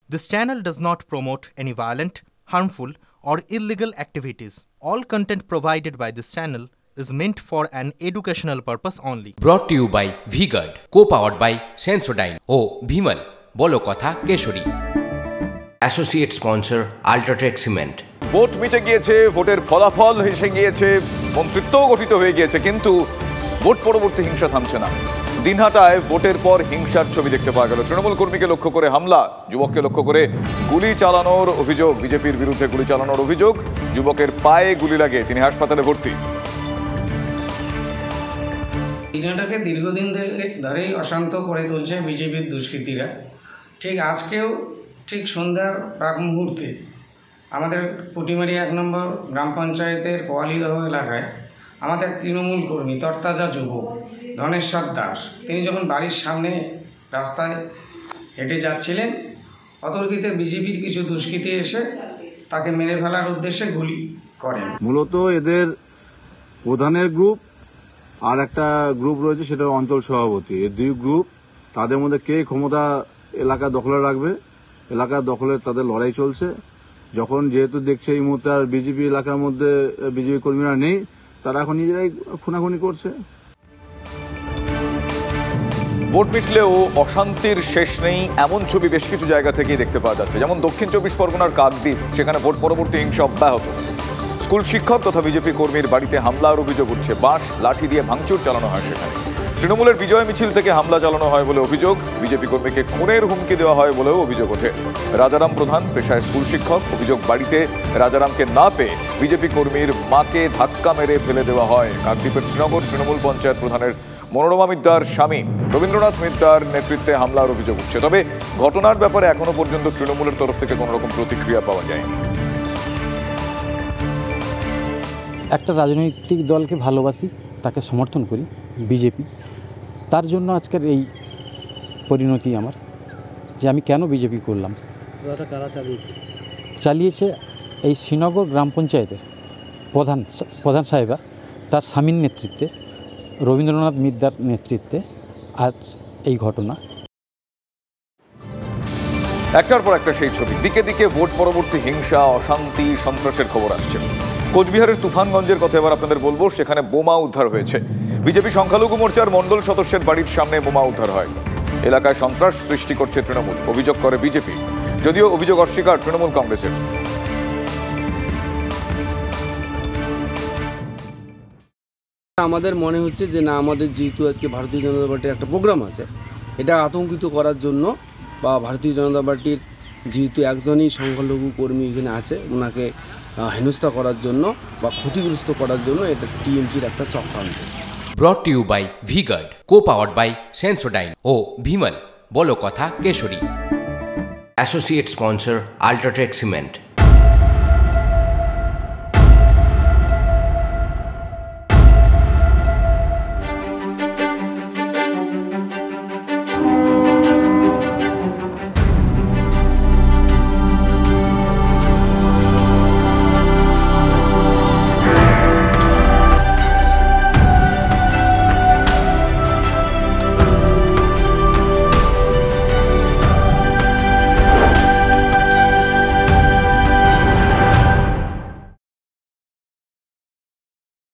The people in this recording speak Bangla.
This channel does not promote any violent, harmful, or illegal activities. All content provided by this channel is meant for an educational purpose only. Brought to you by V-Guard, co-powered by Sensodyne O Bhimal, বলো কথা Kesari. Associate sponsor Ultratech Cement। Vote মিটে গিয়েছে, ভোটের ফলাফল এসে গিয়েছে, মন্ত্রিত্বও গঠিত হয়ে গিয়েছে, কিন্তু ভোট পরবর্তী হিংসা থামছে না। দিনহাটায় ভোটের পর হিংসার ছবি দেখতে পাওয়া গেল। তৃণমূল কর্মীকে লক্ষ্য করে হামলা, যুবককে লক্ষ্য করে গুলি চালানোর অভিযোগ, বিজেপির বিরুদ্ধে গুলি চালানোর অভিযোগ, যুবকের পায়ে গুলি লাগে, তিনি হাসপাতালে ভর্তি। দিনহাটাকে দীর্ঘদিন ধরেই অশান্ত করে তুলছে বিজেপির দুষ্কৃতীরা। ঠিক আজকেও ঠিক সন্ধ্যার প্রাক মুহূর্তে আমাদের পুটিমারি 1 নম্বর গ্রাম পঞ্চায়েতের কোয়ালিদহ এলাকায় আমাদের তৃণমূল কর্মী তরতাজা যুবক ধনেশ্বর দাস, তিনি যখন বাড়ির সামনে রাস্তায় হেঁটে যাচ্ছিলেন, অতর্কিত বিজেপির কিছু দুষ্কৃতী এসে তাকে মেরে ফেলার উদ্দেশ্যে গুলি করেন। মূলত এদের প্রধানের গ্রুপ আর একটা গ্রুপ রয়েছে, সেটা অঞ্চল সভাপতি। এই দুই গ্রুপ, তাদের মধ্যে কে ক্ষমতা এলাকা দখলে রাখবে, এলাকা দখলে তাদের লড়াই চলছে। যখন যেহেতু দেখছে এই মুহূর্তে আর বিজেপি এলাকার মধ্যে বিজেপি কর্মীরা নেই, তারা এখন নিজেরাই খুনাখুনি করছে। ভোট মিটলেও অশান্তির শেষ নেই, এমন ছবি বেশ কিছু জায়গা থেকেই দেখতে পাওয়া যাচ্ছে। যেমন দক্ষিণ 24 পরগনার কাকদ্বীপ, সেখানে ভোট পরবর্তী হিংসা অব্যাহত। স্কুল শিক্ষক তথা বিজেপি কর্মীর বাড়িতে হামলার অভিযোগ উঠছে, বাঁশ লাঠি দিয়ে ভাঙচুর চালানো হয় সেখানে। তৃণমূলের বিজয় মিছিল থেকে হামলা চালানো হয় বলে অভিযোগ, বিজেপি কর্মীকে খুনের হুমকি দেওয়া হয় বলেও অভিযোগ ওঠে। রাজারাম প্রধান পেশায় স্কুল শিক্ষক, অভিযোগ বাড়িতে রাজারামকে না পেয়ে বিজেপি কর্মীর মাকে ধাক্কা মেরে ফেলে দেওয়া হয়। কাকদ্বীপের শ্রীনগর তৃণমূল পঞ্চায়েত প্রধানের মনোরমা মিদ্দার স্বামী রবীন্দ্রনাথ মিদ্দার নেতৃত্বে হামলার অভিযোগ উঠছে। তবে ঘটনার ব্যাপারে এখনো পর্যন্ত তৃণমূলের তরফ থেকে কোনো রকম প্রতিক্রিয়া পাওয়া যায়নি। একটা রাজনৈতিক দলকে ভালোবাসি, তাকে সমর্থন করি, বিজেপি। তার জন্য আজকের এই পরিণতি আমার, যে আমি কেন বিজেপি করলাম। চালিয়েছে এই শ্রীনগর গ্রাম পঞ্চায়েতের প্রধান সাহেবা, তার স্বামীর নেতৃত্বে, রবীন্দ্রনাথ মিদ্দার নেতৃত্বে আজ এই ঘটনা। একটার পর একটা সেই ছবি, দিকে দিকে ভোট পরবর্তী হিংসা, অশান্তি, সন্ত্রাসের খবর আসছে। কোচবিহারের তুফানগঞ্জের কথা এবার আপনাদের বলবো, সেখানে বোমা উদ্ধার হয়েছে। বিজেপি সংখ্যালঘু মোর্চার মণ্ডল সদস্যের বাড়ির সামনে বোমা উদ্ধার হয়। এলাকায় সন্ত্রাস সৃষ্টি করছে তৃণমূল, অভিযোগ করে বিজেপি, যদিও অভিযোগ অস্বীকার তৃণমূল কংগ্রেসের। আমাদের মনে হচ্ছে যে না, আমাদের যেহেতু আজকে ভারতীয় জনতা পার্টির একটা প্রোগ্রাম আছে, এটা আতঙ্কিত করার জন্য বা ভারতীয় জনতা পার্টির যেহেতু একজনই সংখ্যালঘু কর্মী এখানে আছে, ওনাকে হেনস্থা করার জন্য বা ক্ষতিগ্রস্ত করার জন্য এটা টিএমসির একটা চক্রান্ত। Brought to you by V-Guard, co-powered by Sensodyne O Bhimal, বলো কথা Kesari. Associate sponsor Ultratech Cement।